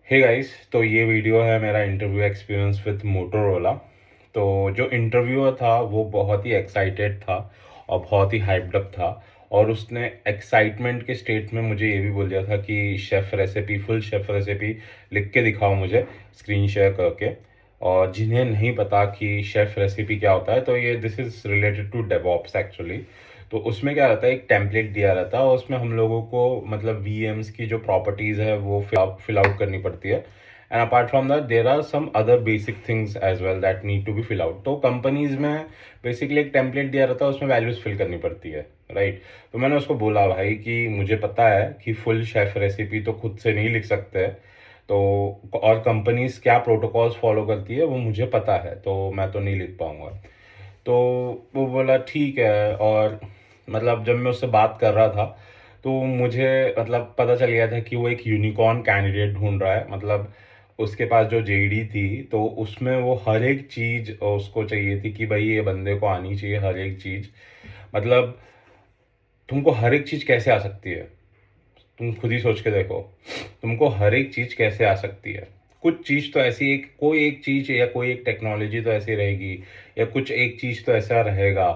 Hey guys, तो ये video है मेरा इंटरव्यू एक्सपीरियंस विद मोटोरोला। तो जो इंटरव्यूअर था वो बहुत ही एक्साइटेड था और बहुत ही हाइप्ड अप था। और उसने एक्साइटमेंट के स्टेट में मुझे ये भी बोल दिया था कि chef recipe, full chef recipe लिख के दिखाओ मुझे, स्क्रीन शेयर करके। और जिन्हें नहीं पता कि शेफ़ रेसिपी क्या होता है, तो ये this is related to DevOps actually. तो उसमें क्या रहता है, एक टेम्पलेट दिया रहता है और उसमें हम लोगों को मतलब वीएम्स की जो प्रॉपर्टीज़ है वो फिल आउट करनी पड़ती है। And apart from that there are some other basic things as well that need to be fill out. तो कंपनीज में बेसिकली एक टेम्पलेट दिया रहता है, उसमें वैल्यूज फिल करनी पड़ती है, राइट। तो मैंने उसको बोला भाई कि मुझे पता है कि फुल शेफ रेसिपी तो खुद से नहीं लिख सकते, तो और कंपनीज क्या प्रोटोकॉल्स फॉलो करती है वो मुझे पता है, तो मैं तो नहीं लिख पाऊंगा। तो वो बोला ठीक है। और मतलब जब मैं उससे बात कर रहा था तो मुझे मतलब पता चल गया था कि वो एक यूनिकॉर्न कैंडिडेट ढूंढ रहा है। मतलब उसके पास जो जेडी थी तो उसमें वो हर एक चीज़ उसको चाहिए थी कि भाई ये बंदे को आनी चाहिए हर एक चीज़। मतलब तुमको हर एक चीज़ कैसे आ सकती है, तुम खुद ही सोच के देखो, तुमको हर एक चीज़ कैसे आ सकती है। कुछ चीज़ तो ऐसी, एक कोई एक चीज़ या कोई एक टेक्नोलॉजी तो ऐसी रहेगी, या कुछ एक चीज़ तो ऐसा रहेगा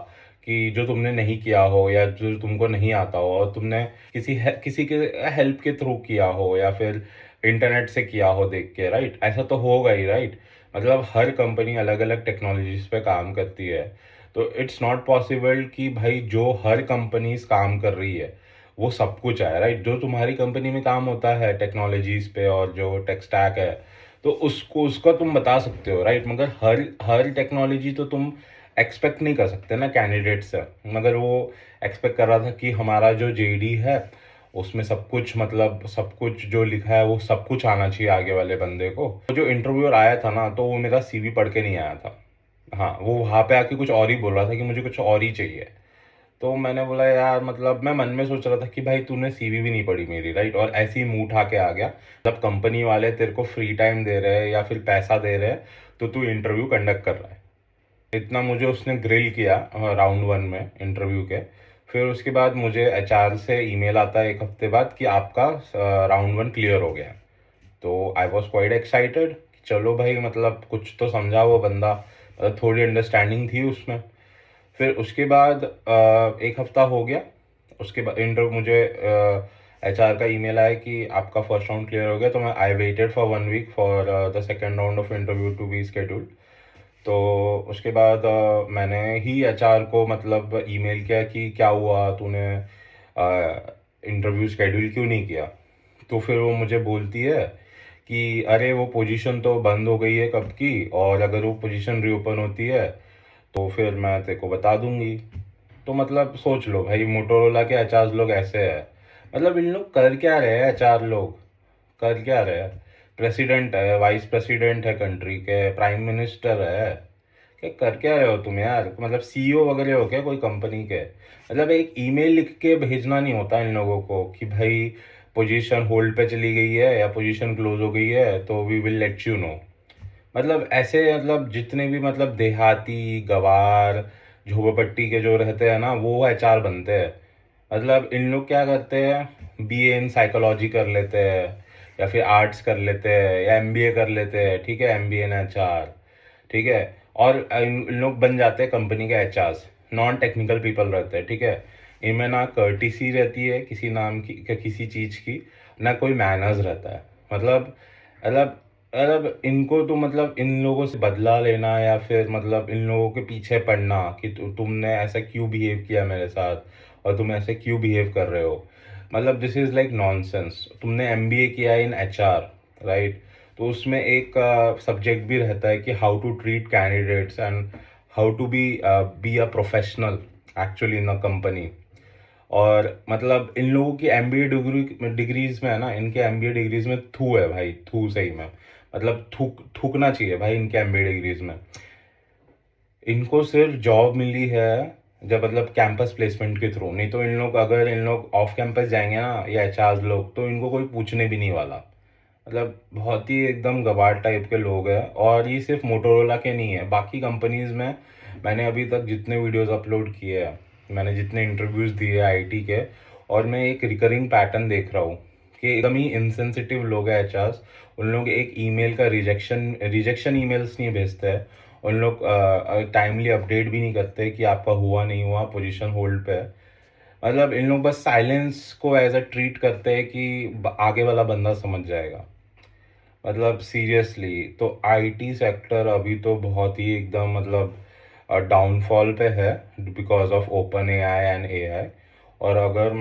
कि जो तुमने नहीं किया हो या जो तुमको नहीं आता हो और तुमने किसी के हेल्प के थ्रू किया हो या फिर इंटरनेट से किया हो देख के, राइट। ऐसा तो होगा ही, राइट। मतलब हर कंपनी अलग अलग टेक्नोलॉजीज पे काम करती है। तो इट्स नॉट पॉसिबल कि भाई जो हर कंपनीज काम कर रही है वो सब कुछ है, राइट। जो तुम्हारी कंपनी में काम होता है टेक्नोलॉजीज पे और जो टेक स्टैक है, तो उसको उसका तुम बता सकते हो, राइट। मगर हर हर टेक्नोलॉजी तो तुम एक्सपेक्ट नहीं कर सकते ना कैंडिडेट से। मगर वो एक्सपेक्ट कर रहा था कि हमारा जो जेडी है उसमें सब कुछ, मतलब सब कुछ जो लिखा है वो सब कुछ आना चाहिए आगे वाले बंदे को। तो जो इंटरव्यूअर आया था ना, तो वो मेरा सीवी पढ़ के नहीं आया था। हाँ, वो वहाँ पे आके कुछ और ही बोल रहा था कि मुझे कुछ और ही चाहिए। तो मैंने बोला यार, मतलब मैं मन में सोच रहा था कि भाई तूने सीवी भी नहीं पढ़ी मेरी, राइट, और ऐसे ही मुंह उठा के आ गया। जब कंपनी वाले तेरे को फ्री टाइम दे रहे हैं या फिर पैसा दे रहे हैं तो तू इंटरव्यू कंडक्ट कर रहा है। इतना मुझे उसने ग्रिल किया राउंड वन में इंटरव्यू के। फिर उसके बाद मुझे एचआर से ईमेल आता है एक हफ्ते बाद कि आपका राउंड वन क्लियर हो गया। तो आई वॉज क्वाइट एक्साइटेड, चलो भाई मतलब कुछ तो समझा वो बंदा, मतलब थोड़ी अंडरस्टैंडिंग थी उसमें। फिर उसके बाद एक हफ्ता हो गया। उसके बाद इंटरव्यू मुझे एचआर का ईमेल आया कि आपका फर्स्ट राउंड क्लियर हो गया। तो मैं I waited for 1 week for the second round of interview to be scheduled. तो उसके बाद मैंने ही एचआर को मतलब ईमेल किया कि क्या हुआ, तूने इंटरव्यू शेड्यूल क्यों नहीं किया। तो फिर वो मुझे बोलती है कि अरे वो पोजीशन तो बंद हो गई है कब की, और अगर वो पोजीशन रीओपन होती है तो फिर मैं तेरे को बता दूंगी। तो मतलब सोच लो भाई, मोटोरोला के एचआर लोग ऐसे हैं। मतलब इन लोग कर क्या रहे हैं, एचआर लोग कर क्या रहे हैं। प्रेसिडेंट है, वाइस प्रेसिडेंट है कंट्री के, प्राइम मिनिस्टर है, क्या कर क्या रहे हो तुम यार। मतलब सीईओ वगैरह हो क्या कोई कंपनी के। मतलब एक ईमेल लिख के भेजना नहीं होता इन लोगों को कि भाई पोजीशन होल्ड पे चली गई है या पोजीशन क्लोज हो गई है तो we will let you know. मतलब ऐसे, मतलब जितने भी मतलब देहाती गवार झोपड़पट्टी के जो रहते हैं ना, वो एचआर बनते हैं। मतलब इन लोग क्या करते हैं, बीए इन साइकोलॉजी कर लेते हैं या फिर आर्ट्स कर लेते हैं या एमबीए कर लेते हैं, ठीक है, एमबीए इन एचआर, ठीक है। और इन लोग बन जाते हैं कंपनी के एचआर। नॉन टेक्निकल पीपल रहते हैं, ठीक है। इनमें ना कर्टिसी रहती है किसी नाम की किसी चीज़ की, ना कोई मैनर्स रहता है। मतलब मतलब मतलब इनको तो मतलब इन लोगों से बदला लेना या फिर मतलब इन लोगों के पीछे पड़ना कि तुमने ऐसा क्यों बिहेव किया मेरे साथ और तुम ऐसे क्यों बिहेव कर रहे हो। मतलब दिस इज़ लाइक नॉनसेंस। तुमने एमबीए किया इन एचआर, राइट। तो उसमें एक सब्जेक्ट भी रहता है कि how to treat candidates and how to be a professional actually in a company. और मतलब इन लोगों की एमबीए डिग्रीज में है ना, इनके एमबीए डिग्रीज में थू है भाई, थू सही में। मतलब थूकना चाहिए भाई इनके एमबीए डिग्रीज में। इनको सिर्फ जॉब मिली है जब मतलब कैंपस प्लेसमेंट के थ्रू, नहीं तो इन लोग अगर इन लोग ऑफ कैंपस जाएंगे ना या एचआर लोग, तो इनको कोई पूछने भी नहीं वाला। मतलब बहुत ही एकदम गवार टाइप के लोग हैं। और ये सिर्फ मोटोरोला के नहीं है, बाकी कंपनीज में मैंने अभी तक जितने वीडियोस अपलोड किए हैं, मैंने जितने इंटरव्यूज़ दिए आईटी के, और मैं एक रिकरिंग पैटर्न देख रहा हूँ कि एकदम ही इनसेंसिटिव लोग हैं एचआर्स। उन लोग एक ईमेल का रिजेक्शन ईमेल्स नहीं भेजते हैं। उन लोग टाइमली अपडेट भी नहीं करते कि आपका हुआ नहीं हुआ, पोजीशन होल्ड पे है। मतलब इन लोग बस साइलेंस को एज अ ट्रीट करते हैं कि आगे वाला बंदा समझ जाएगा। मतलब सीरियसली तो आईटी सेक्टर अभी तो बहुत ही एकदम मतलब डाउनफॉल पे है because of open AI and AI. और अगर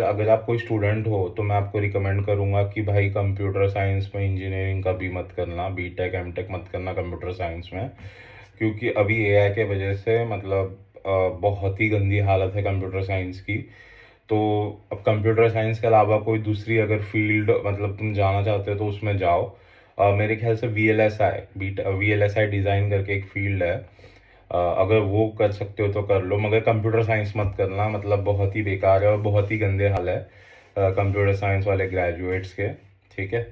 अगर आप कोई स्टूडेंट हो तो मैं आपको रिकमेंड करूँगा कि भाई कंप्यूटर साइंस में इंजीनियरिंग कभी मत करना, बीटेक एमटेक मत करना कंप्यूटर साइंस में। क्योंकि अभी एआई के वजह से मतलब बहुत ही गंदी हालत है कंप्यूटर साइंस की। तो अब कंप्यूटर साइंस के अलावा कोई दूसरी अगर फील्ड मतलब तुम जाना चाहते हो तो उसमें जाओ। मेरे ख्याल से वीएलएसआई डिज़ाइन करके एक फील्ड है। अगर वो कर सकते हो तो कर लो, मगर कंप्यूटर साइंस मत करना, मतलब बहुत ही बेकार है और बहुत ही गंदे हाल है कंप्यूटर साइंस वाले ग्रेजुएट्स के। ठीक है,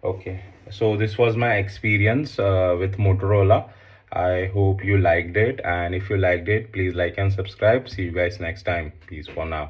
okay. So this was my experience with Motorola. I hope you liked it, and if you liked it, please like and subscribe. See you guys next time. Peace for now.